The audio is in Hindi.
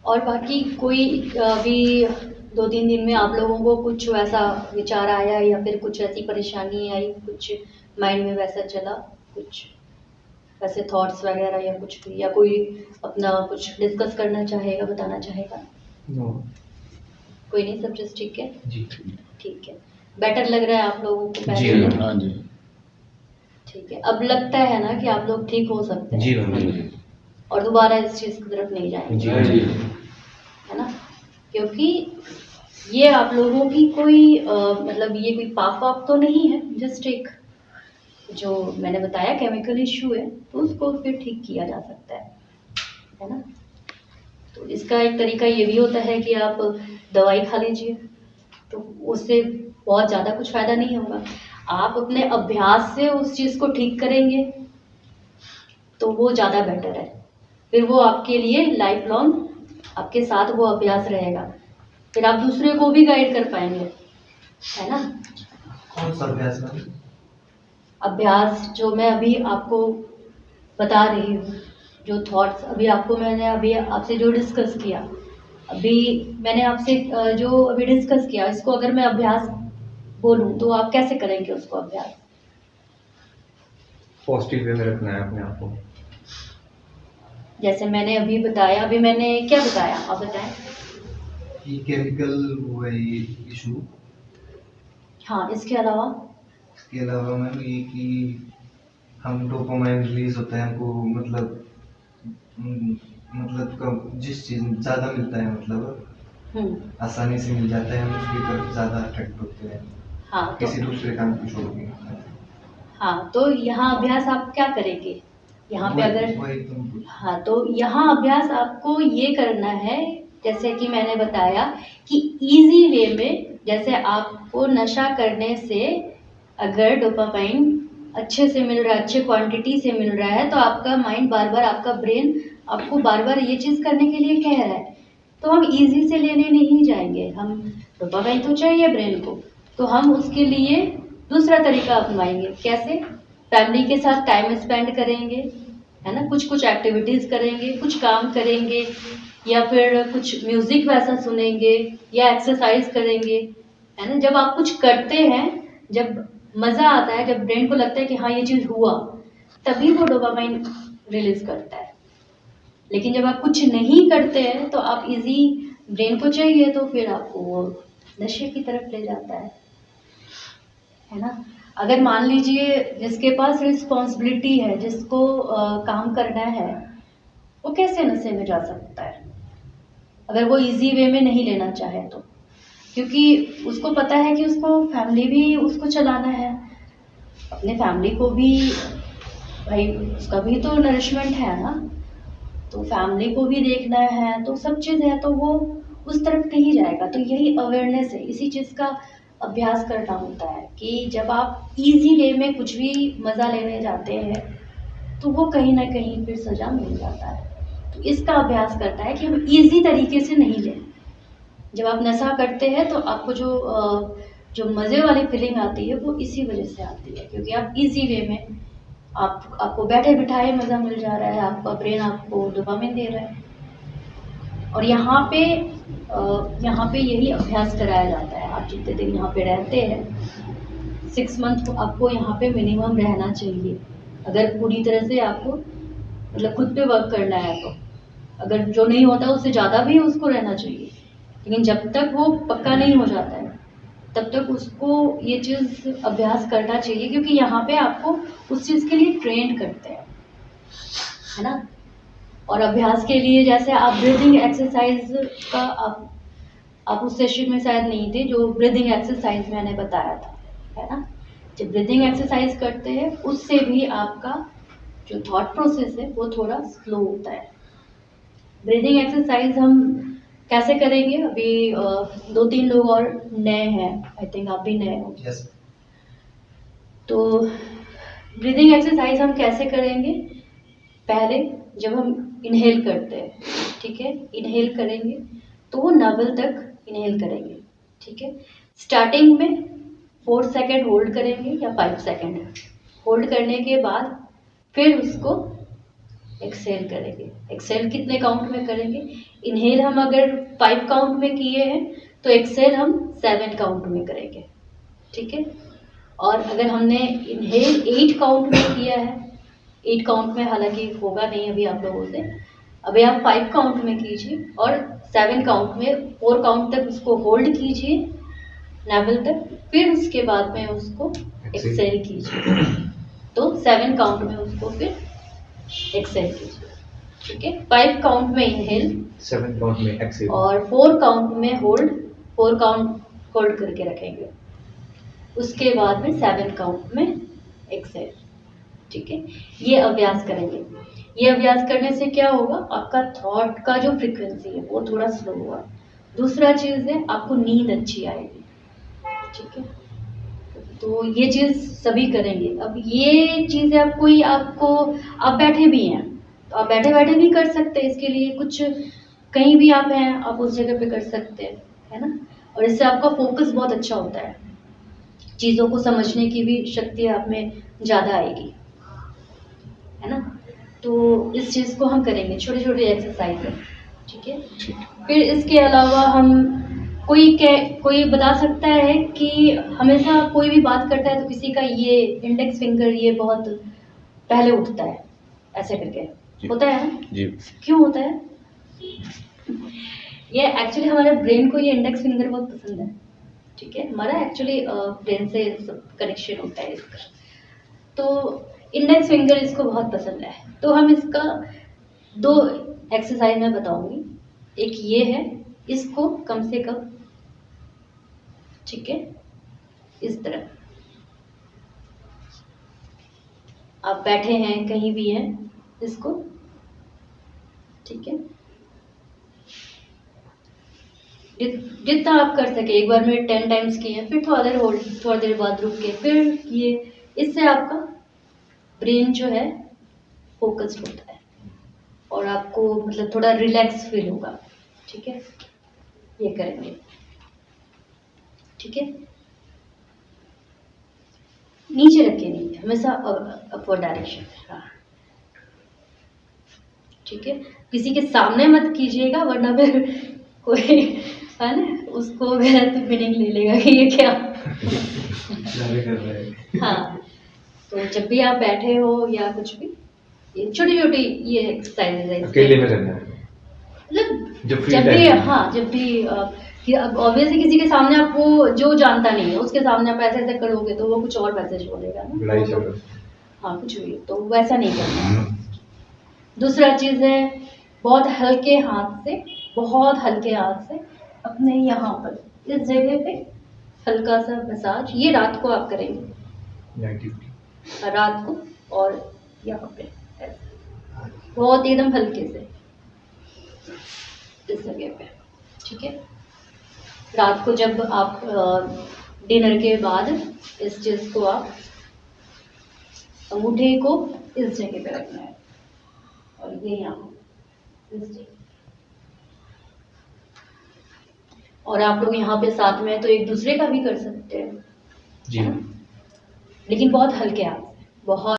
और बाकी कोई अभी 2-3 दिन में आप लोगों को कुछ वैसा विचार आया या फिर कुछ ऐसी परेशानी आई, कुछ माइंड में वैसा चला, कुछ वैसे थॉट्स वगैरह या कुछ भी, या कोई अपना कुछ डिस्कस करना चाहेगा, बताना चाहेगा? नो। कोई नहीं, सब चीज़ ठीक है? जी। ठीक है। बेटर लग रहा है आप लोगों को जी पहले से? हाँ जी। ठीक है। अब लगता है ना कि आप लोग ठीक हो सकते जी हैं हाँ जी। और दोबारा इस चीज़ की तरफ नहीं जाएँगे, जी हाँ जी। है ना? क्योंकि ये आप लोगों की कोई मतलब ये कोई पाप-वाप तो नहीं है, जस्ट एक जो मैंने बताया केमिकल इश्यू है, तो उसको फिर ठीक किया जा सकता है ना? तो इसका एक तरीका ये भी होता है कि आप दवाई खा लीजिए, तो उससे बहुत ज़्यादा कुछ फ़ायदा नहीं होगा। आप अपने अभ्यास से उस चीज़ को ठीक करेंगे, तो वो ज़्यादा बेटर है। फिर वो आपके लिए लाइफ लॉन्ग आपके साथ वो अभ्यास रहेगा। फिर आप दूसरे को भी गाइड कर पाएँगे, है ना? कौन सा अभ्यास मैम? अभ्यास जो मैं अभी आपको बता रही हूँ, जो थॉट्स अभी आपको मैंने अभी आपसे जो डिस्कस किया, अभी मैंने आपसे जो अभी डिस्कस किया, इसको अगर मैं अभ्यास बोलूँ तो आप कैसे करेंगे उसको अभ्यास? पॉजिटिव वे में रखना है अपने आप को। जैसे मैंने अभी बताया, अभी मैंने क्या बताया, आप बताएं। कि केमिकल वो है ये इशू। हाँ, इसके अलावा? इसके अलावा मैम ये कि हम डोपामाइन रिलीज होता है हमको, मतलब कम जिस चीज में ज़्यादा मिलता है, मतलब आसानी से मिल जाता है, हम उसकी तरफ ज़्यादा अट्रैक्ट होते हैं हाँ तो किसी दूसरे काम को छोड़ के। हाँ, तो यहाँ अभ्यास आप क्या करेंगे? यहाँ पे अगर वही तुम पूछ। हाँ, तो यहाँ अभ्यास आपको ये करना है, जैसे कि मैंने बताया कि इजी वे में, जैसे आपको नशा करने से अगर डोपामाइन अच्छे से मिल रहा है, अच्छे क्वांटिटी से मिल रहा है, तो आपका माइंड बार बार, आपका ब्रेन आपको बार बार ये चीज़ करने के लिए कह रहा है, तो हम इजी से लेने नहीं जाएंगे। हम डोपामाइन तो चाहिए ब्रेन को, तो हम उसके लिए दूसरा तरीका अपनाएंगे। कैसे? फैमिली के साथ टाइम स्पेंड करेंगे, है ना? कुछ कुछ एक्टिविटीज़ करेंगे, कुछ काम करेंगे, या फिर कुछ म्यूज़िक वैसा सुनेंगे, या एक्सरसाइज करेंगे, है ना? जब आप कुछ करते हैं, जब मज़ा आता है, जब ब्रेन को लगता है कि हाँ ये चीज़ हुआ, तभी वो डोपामाइन रिलीज करता है। लेकिन जब आप कुछ नहीं करते हैं, तो आप इजी, ब्रेन को चाहिए तो फिर आपको वो नशे की तरफ ले जाता है ना? अगर मान लीजिए जिसके पास रिस्पॉन्सिबिलिटी है, जिसको काम करना है, वो कैसे नशे में जा सकता है अगर वो इजी वे में नहीं लेना चाहे तो? क्योंकि उसको पता है कि उसको फैमिली भी उसको चलाना है, अपने फैमिली को भी, भाई उसका भी तो नरिशमेंट है ना, तो फैमिली को भी देखना है, तो सब चीज़ है, तो वो उस तरफ नहीं जाएगा। तो यही अवेयरनेस है, इसी चीज़ का अभ्यास करना होता है कि जब आप इजी वे में कुछ भी मज़ा लेने जाते हैं, तो वो कहीं ना कहीं फिर सज़ा मिल जाता है। तो इसका अभ्यास करता है कि हम इजी तरीके से नहीं लें। जब आप नशा करते हैं तो आपको जो मज़े वाली फीलिंग आती है, वो इसी वजह से आती है, क्योंकि आप इजी वे में, आपको बैठे बिठाए मज़ा मिल जा रहा है, आपका ब्रेन आपको डोपामिन दे रहा है। और यहाँ पे यही अभ्यास कराया जाता है। आप जितने दिन यहाँ पे रहते हैं, 6 मंथ को आपको यहाँ पे मिनिमम रहना चाहिए, अगर पूरी तरह से आपको मतलब खुद पे वर्क करना है तो। अगर जो नहीं होता उससे ज़्यादा भी उसको रहना चाहिए, लेकिन जब तक वो पक्का नहीं हो जाता है, तब तक उसको ये चीज़ अभ्यास करना चाहिए, क्योंकि यहाँ पे आपको उस चीज़ के लिए ट्रेंड करते हैं, है ना? और अभ्यास के लिए जैसे आप ब्रीदिंग एक्सरसाइज का आप उस सेशन में शायद नहीं थे, जो ब्रीदिंग एक्सरसाइज मैंने बताया था, है ना? जब ब्रीदिंग एक्सरसाइज करते हैं, उससे भी आपका जो थॉट प्रोसेस है वो थोड़ा स्लो होता है। ब्रीदिंग एक्सरसाइज हम कैसे करेंगे? अभी 2-3 लोग और नए हैं, आई थिंक आप भी नए हो। यस। तो ब्रीदिंग एक्सरसाइज हम कैसे करेंगे? पहले जब हम इनहेल करते हैं, ठीक है, इनहेल करेंगे तो वो नाभि तक इनहेल करेंगे, ठीक है। स्टार्टिंग में 4 सेकेंड होल्ड करेंगे या 5 सेकेंड होल्ड करने के बाद फिर उसको एक्सहेल करेंगे। एक्सहेल कितने काउंट में करेंगे? इनहेल हम अगर 5 काउंट में किए हैं तो एक्सहेल हम 7 काउंट में करेंगे, ठीक है। और अगर हमने इनहेल 8 काउंट में किया है, 8 काउंट में हालांकि होगा नहीं अभी आप लोगों से, अभी आप 5 काउंट में कीजिए और 7 काउंट में 4 काउंट तक उसको होल्ड कीजिए नेवल तक, फिर उसके बाद में उसको एक्सहेल कीजिए। तो 7 काउंट में उसको फिर एक्सहेल कीजिए, ठीक है। 5 काउंट में इनहेल, 7 काउंट में एक्सहेल और 4 काउंट में होल्ड, 4 काउंट होल्ड करके रखेंगे। उसके बाद में 7 काउंट में एक्सहेल, ठीक है। ये अभ्यास करेंगे। ये अभ्यास करने से क्या होगा, आपका थॉट का जो फ्रीक्वेंसी है वो थोड़ा स्लो होगा। दूसरा चीज़ है आपको नींद अच्छी आएगी, ठीक है। तो ये चीज़ सभी करेंगे। अब ये चीज़ें आपको आप बैठे भी हैं तो आप बैठे बैठे भी कर सकते हैं। इसके लिए कुछ कहीं भी आप हैं आप उस जगह पे कर सकते हैं, है ना। और इससे आपका फोकस बहुत अच्छा होता है, चीज़ों को समझने की भी शक्ति आप में ज़्यादा आएगी, है ना। तो इस चीज़ को हम करेंगे, छोटी छोटी एक्सरसाइज है, ठीक है। फिर इसके अलावा हम कोई बता सकता है कि हमेशा कोई भी बात करता है तो किसी का ये इंडेक्स फिंगर ये बहुत पहले उठता है, ऐसे करके होता है ना जी। क्यों होता है? ये एक्चुअली हमारे ब्रेन को ये इंडेक्स फिंगर बहुत पसंद है, ठीक है। हमारा एक्चुअली ब्रेन से कनेक्शन होता है इसका, तो इंडेक्स फिंगर इसको बहुत पसंद है। तो हम इसका 2 एक्सरसाइज मैं बताऊंगी। एक ये है, इसको कम से कम, ठीक है, इस तरह आप बैठे हैं कहीं भी हैं, इसको, ठीक है, जितना आप कर सके। एक बार में 10 टाइम्स किए, फिर थोड़ा देर होल्ड, थोड़ा देर बाद रुक के फिर ये, इससे आपका ब्रेन जो है फोकस्ड होता है और आपको मतलब थोड़ा रिलैक्स फील होगा, ठीक है। ये करेंगे, ठीक है। नीचे रखिए, नहीं हमेशा अपवर्ड डायरेक्शन, हाँ, ठीक है। किसी के सामने मत कीजिएगा वरना फिर कोई है ना उसको गलत मीनिंग ले लेगा कि ये क्या कर रहे हैं। हाँ, तो जब भी आप बैठे हो या कुछ भी, ये छोटी छोटी ये एक्सरसाइज है, अकेले में करना है मतलब जब जब भी, हाँ, जब भी कि अब ऑब्वियसली किसी के सामने आप वो जो जानता नहीं है उसके सामने आप ऐसे ऐसे करोगे तो वो कुछ और मैसेज बोलेगा ना, लड़ाई तो झगड़ा। हाँ कुछ भी, तो वैसा नहीं करना। दूसरा चीज़ है, बहुत हल्के हाथ से, बहुत हल्के हाथ से अपने यहाँ पर इस जगह पे हल्का सा मसाज, ये रात को आप करेंगे, रात को, और यहाँ पे ऐसे बहुत एकदम हल्के से इस जगह पे, ठीक है। रात को जब आप डिनर के बाद इस चीज़ को आप अंगूठे को इस जगह पे रखना है और ये यहाँ इस जगह, और आप लोग यहाँ पे साथ में तो एक दूसरे का भी कर सकते हैं जी, लेकिन बहुत हल्के हाथ से, बहुत